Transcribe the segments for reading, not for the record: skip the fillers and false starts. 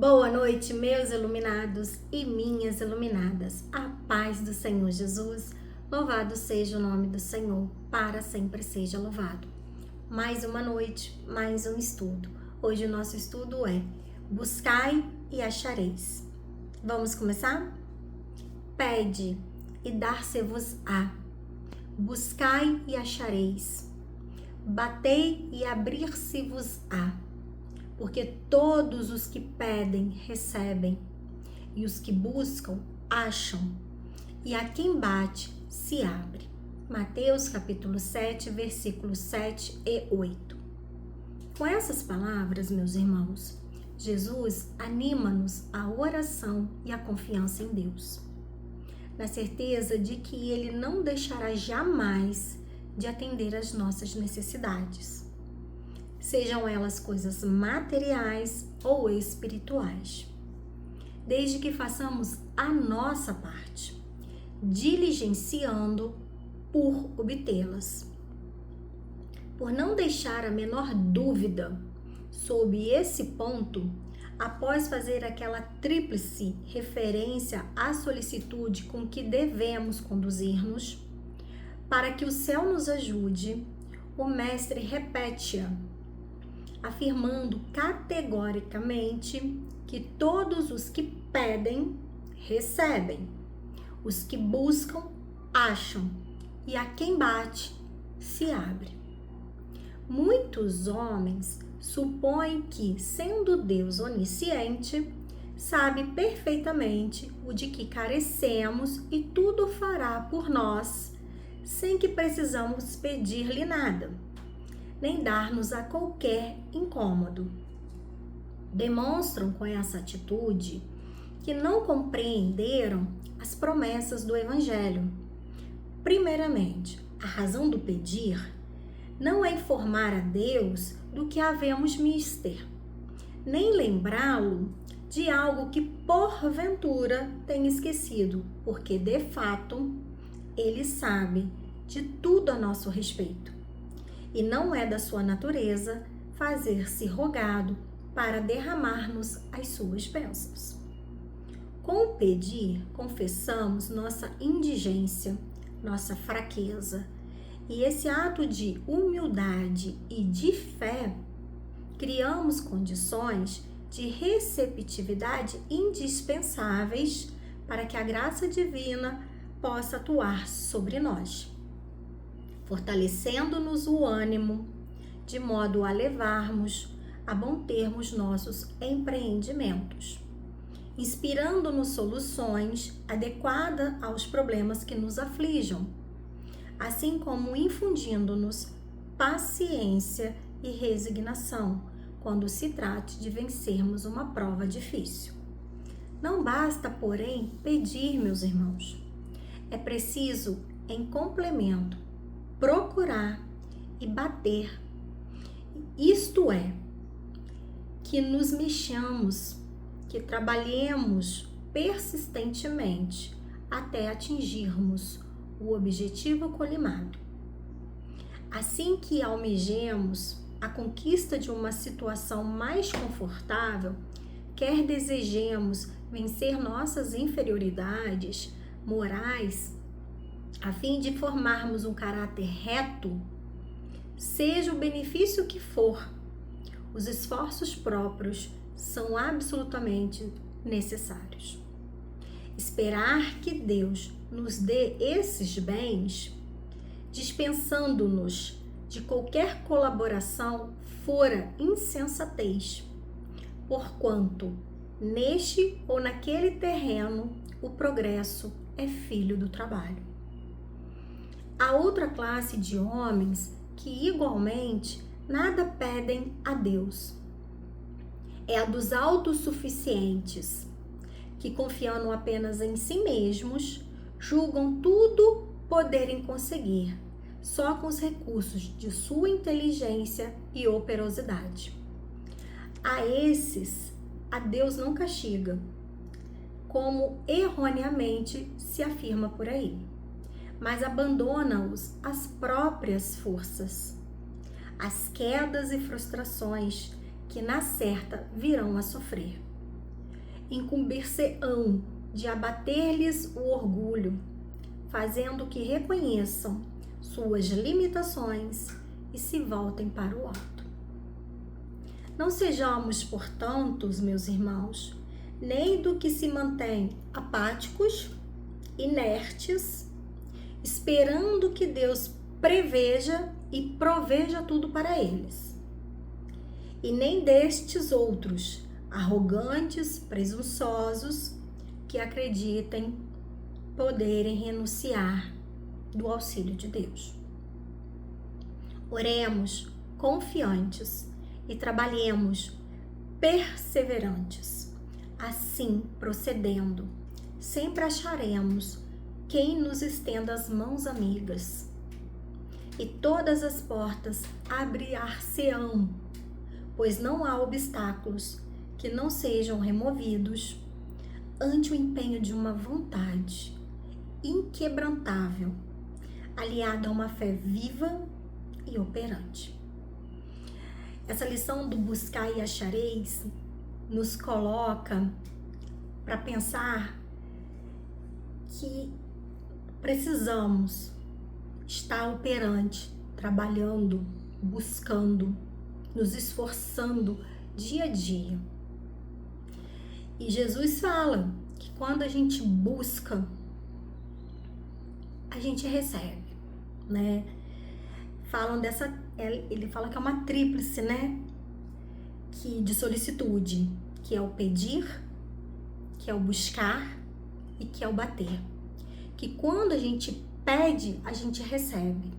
Boa noite, meus iluminados e minhas iluminadas. A paz do Senhor Jesus. Louvado seja o nome do Senhor, para sempre seja louvado. Mais uma noite, mais um estudo. Hoje o nosso estudo é Buscai e achareis. Vamos começar? Pede e dar-se-vos-á. Buscai e achareis. Batei e abrir-se-vos-á. Porque todos os que pedem, recebem, e os que buscam, acham, e a quem bate, se abre. Mateus capítulo 7, versículos 7 e 8. Com essas palavras, meus irmãos, Jesus anima-nos à oração e à confiança em Deus, na certeza de que Ele não deixará jamais de atender às nossas necessidades, sejam elas coisas materiais ou espirituais, desde que façamos a nossa parte, diligenciando por obtê-las. Por não deixar a menor dúvida sobre esse ponto, após fazer aquela tríplice referência à solicitude com que devemos conduzir-nos, para que o céu nos ajude, o mestre repete-a, afirmando categoricamente que todos os que pedem, recebem, os que buscam, acham, e a quem bate, se abre. Muitos homens supõem que, sendo Deus onisciente, sabe perfeitamente o de que carecemos e tudo fará por nós, sem que precisamos pedir-lhe nada, nem dar-nos a qualquer incômodo. Demonstram com essa atitude que não compreenderam as promessas do Evangelho. Primeiramente, a razão do pedir não é informar a Deus do que havemos mister, nem lembrá-lo de algo que porventura tem esquecido, porque de fato Ele sabe de tudo a nosso respeito. E não é da sua natureza fazer-se rogado para derramar-nos as suas bênçãos. Com o pedir, confessamos nossa indigência, nossa fraqueza, e esse ato de humildade e de fé, criamos condições de receptividade indispensáveis para que a graça divina possa atuar sobre nós, fortalecendo-nos o ânimo, de modo a levarmos a bom termos nossos empreendimentos, inspirando-nos soluções adequadas aos problemas que nos aflijam, assim como infundindo-nos paciência e resignação, quando se trate de vencermos uma prova difícil. Não basta, porém, pedir, meus irmãos. É preciso, em complemento, procurar e bater, isto é, que nos mexamos, que trabalhemos persistentemente até atingirmos o objetivo colimado. Assim que almejemos a conquista de uma situação mais confortável, quer desejemos vencer nossas inferioridades morais, a fim de formarmos um caráter reto, seja o benefício que for, os esforços próprios são absolutamente necessários. Esperar que Deus nos dê esses bens, dispensando-nos de qualquer colaboração, fora insensatez, porquanto neste ou naquele terreno o progresso é filho do trabalho. Há outra classe de homens que igualmente nada pedem a Deus. É a dos autossuficientes, que confiando apenas em si mesmos, julgam tudo poderem conseguir, só com os recursos de sua inteligência e operosidade. A esses, a Deus não castiga, como erroneamente se afirma por aí, mas abandona-os às próprias forças, às quedas e frustrações que na certa virão a sofrer. incumbir-se-ão de abater-lhes o orgulho, fazendo que reconheçam suas limitações e se voltem para o alto. Não sejamos, portanto, meus irmãos, nem do que se mantém apáticos, inertes, esperando que Deus preveja e proveja tudo para eles. E nem destes outros, arrogantes, presunçosos, que acreditem poderem renunciar do auxílio de Deus. Oremos confiantes e trabalhemos perseverantes. Assim, procedendo, sempre acharemos quem nos estenda as mãos amigas, e todas as portas abrir-se-ão, pois não há obstáculos que não sejam removidos ante o empenho de uma vontade inquebrantável, aliada a uma fé viva e operante. Essa lição do buscar e achareis nos coloca para pensar que precisamos estar operante, trabalhando, buscando, nos esforçando dia a dia. E Jesus fala que quando a gente busca, a gente recebe, né? Ele fala que é uma tríplice, né? De solicitude, que é o pedir, que é o buscar e que é o bater. Que quando a gente pede, a gente recebe.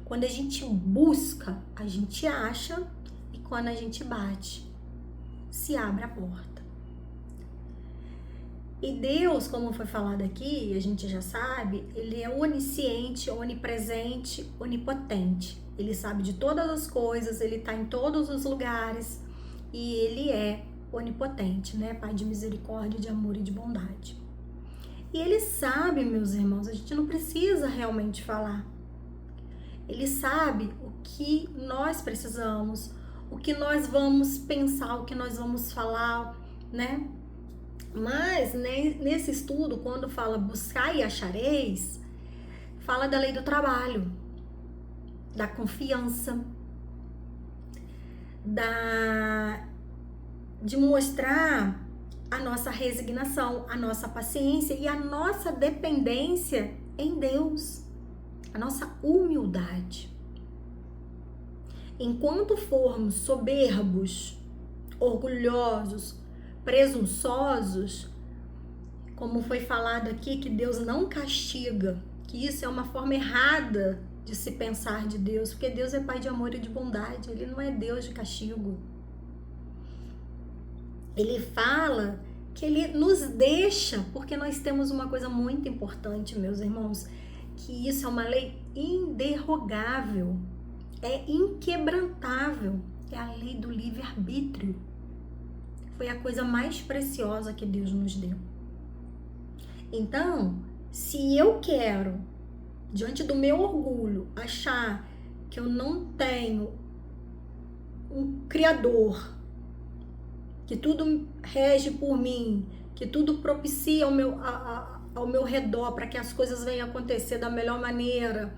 Quando a gente busca, a gente acha, e quando a gente bate, se abre a porta. E Deus, como foi falado aqui, a gente já sabe, ele é onisciente, onipresente, onipotente. Ele sabe de todas as coisas, ele está em todos os lugares e ele é onipotente, né? Pai de misericórdia, de amor e de bondade. E ele sabe, meus irmãos, a gente não precisa realmente falar. Ele sabe o que nós precisamos, o que nós vamos pensar, o que nós vamos falar, né? Mas nesse estudo, quando fala buscar e achareis, fala da lei do trabalho, da confiança, de mostrar a nossa resignação, a nossa paciência e a nossa dependência em Deus, a nossa humildade. Enquanto formos soberbos, orgulhosos, presunçosos, como foi falado aqui, que Deus não castiga, que isso é uma forma errada de se pensar de Deus, porque Deus é Pai de amor e de bondade, Ele não é Deus de castigo. Ele fala que Ele nos deixa, porque nós temos uma coisa muito importante, meus irmãos, que isso é uma lei inderrogável, é inquebrantável, é a lei do livre-arbítrio. Foi a coisa mais preciosa que Deus nos deu. Então, se eu quero, diante do meu orgulho, achar que eu não tenho um Criador, que tudo rege por mim, que tudo propicia ao meu redor para que as coisas venham acontecer da melhor maneira,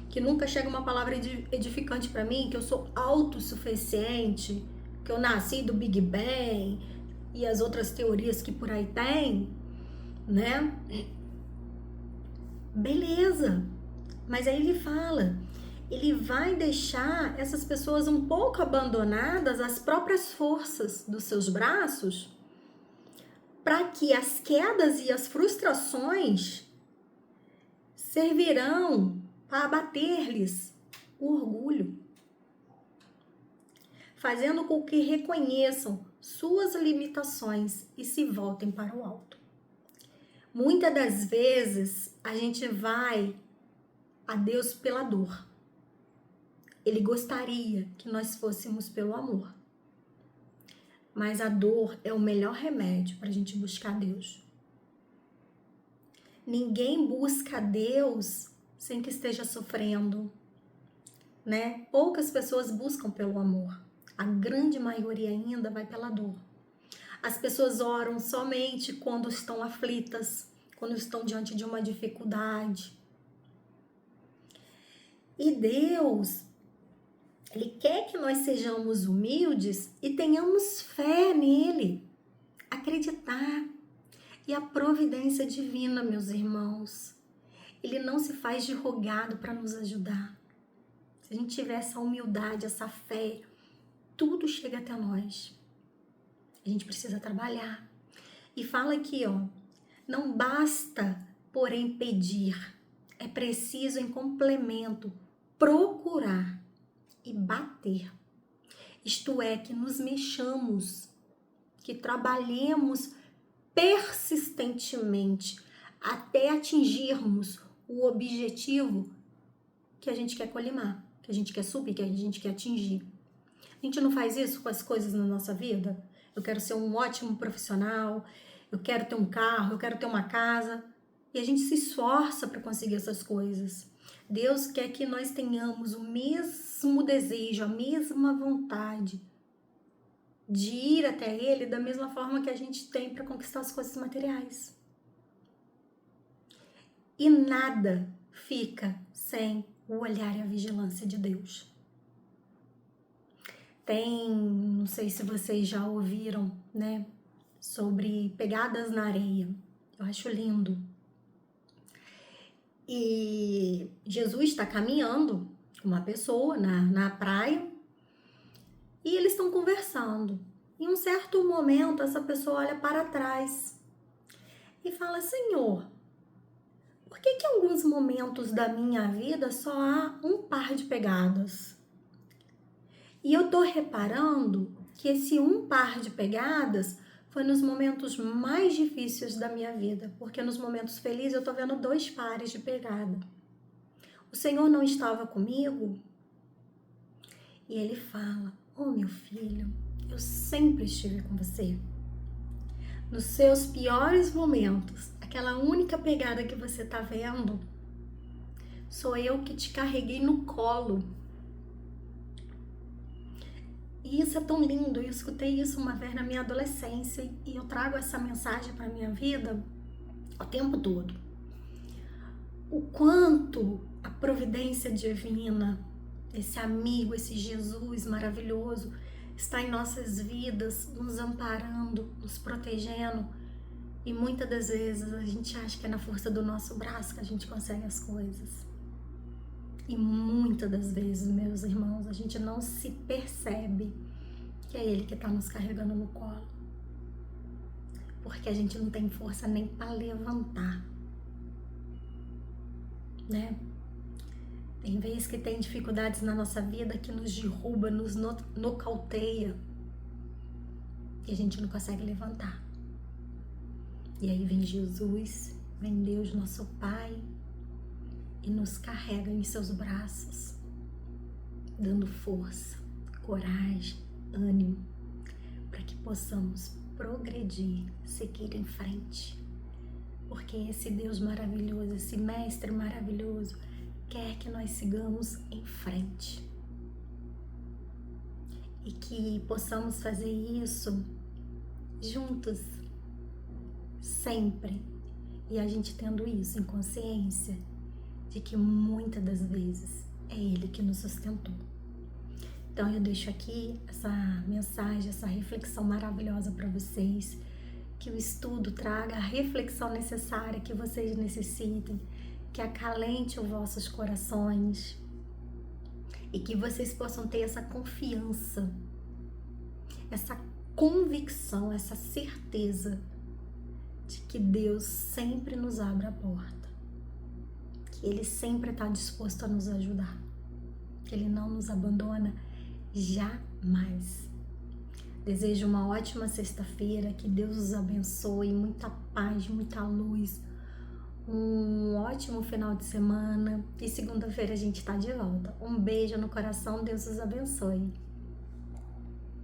que nunca chega uma palavra edificante para mim, que eu sou autossuficiente, que eu nasci do Big Bang e as outras teorias que por aí tem, né? Beleza. Mas aí ele fala, ele vai deixar essas pessoas um pouco abandonadas às próprias forças dos seus braços, para que as quedas e as frustrações servirão para abater-lhes o orgulho, fazendo com que reconheçam suas limitações e se voltem para o alto. Muitas das vezes a gente vai a Deus pela dor. Ele gostaria que nós fôssemos pelo amor. Mas a dor é o melhor remédio para a gente buscar Deus. Ninguém busca Deus sem que esteja sofrendo, né? Poucas pessoas buscam pelo amor. A grande maioria ainda vai pela dor. As pessoas oram somente quando estão aflitas, quando estão diante de uma dificuldade. E Deus, Ele quer que nós sejamos humildes e tenhamos fé nele, acreditar. E a providência divina, meus irmãos, Ele não se faz de rogado para nos ajudar. Se a gente tiver essa humildade, essa fé, tudo chega até nós. A gente precisa trabalhar. E fala aqui, ó, não basta, porém, pedir. É preciso, em complemento, procurar e bater. Isto é, que nos mexamos, que trabalhemos persistentemente até atingirmos o objetivo que a gente quer colimar, que a gente quer subir, que a gente quer atingir. A gente não faz isso com as coisas na nossa vida? Eu quero ser um ótimo profissional, eu quero ter um carro, eu quero ter uma casa. E a gente se esforça para conseguir essas coisas. Deus quer que nós tenhamos o mesmo desejo, a mesma vontade de ir até Ele da mesma forma que a gente tem para conquistar as coisas materiais. E nada fica sem o olhar e a vigilância de Deus. Não sei se vocês já ouviram, né, sobre pegadas na areia. Eu acho lindo. E Jesus está caminhando com uma pessoa na praia e eles estão conversando. Em um certo momento, essa pessoa olha para trás e fala: Senhor, por que em alguns momentos da minha vida só há um par de pegadas? E eu tô reparando que esse um par de pegadas foi nos momentos mais difíceis da minha vida, porque nos momentos felizes eu tô vendo 2 pares de pegada. O Senhor não estava comigo? E ele fala: oh, meu filho, eu sempre estive com você. Nos seus piores momentos, aquela única pegada que você tá vendo, sou eu que te carreguei no colo. E isso é tão lindo, eu escutei isso uma vez na minha adolescência e eu trago essa mensagem para a minha vida o tempo todo. O quanto a providência divina, esse amigo, esse Jesus maravilhoso, está em nossas vidas, nos amparando, nos protegendo. E muitas das vezes a gente acha que é na força do nosso braço que a gente consegue as coisas. E muitas das vezes, meus irmãos, a gente não se percebe que é Ele que está nos carregando no colo. Porque a gente não tem força nem para levantar, né? Tem vezes que tem dificuldades na nossa vida que nos derruba, nos nocauteia. E a gente não consegue levantar. E aí vem Jesus, vem Deus, nosso Pai, e nos carrega em seus braços, dando força, coragem, ânimo, para que possamos progredir, seguir em frente. Porque esse Deus maravilhoso, esse Mestre maravilhoso, quer que nós sigamos em frente. E que possamos fazer isso juntos, sempre. E a gente tendo isso em consciência, de que muitas das vezes é Ele que nos sustentou. Então eu deixo aqui essa mensagem, essa reflexão maravilhosa para vocês, que o estudo traga a reflexão necessária que vocês necessitem, que acalente os vossos corações e que vocês possam ter essa confiança, essa convicção, essa certeza de que Deus sempre nos abre a porta. Ele sempre está disposto a nos ajudar. Ele não nos abandona jamais. Desejo uma ótima sexta-feira, que Deus os abençoe, muita paz, muita luz, um ótimo final de semana e segunda-feira a gente está de volta. Um beijo no coração, Deus os abençoe.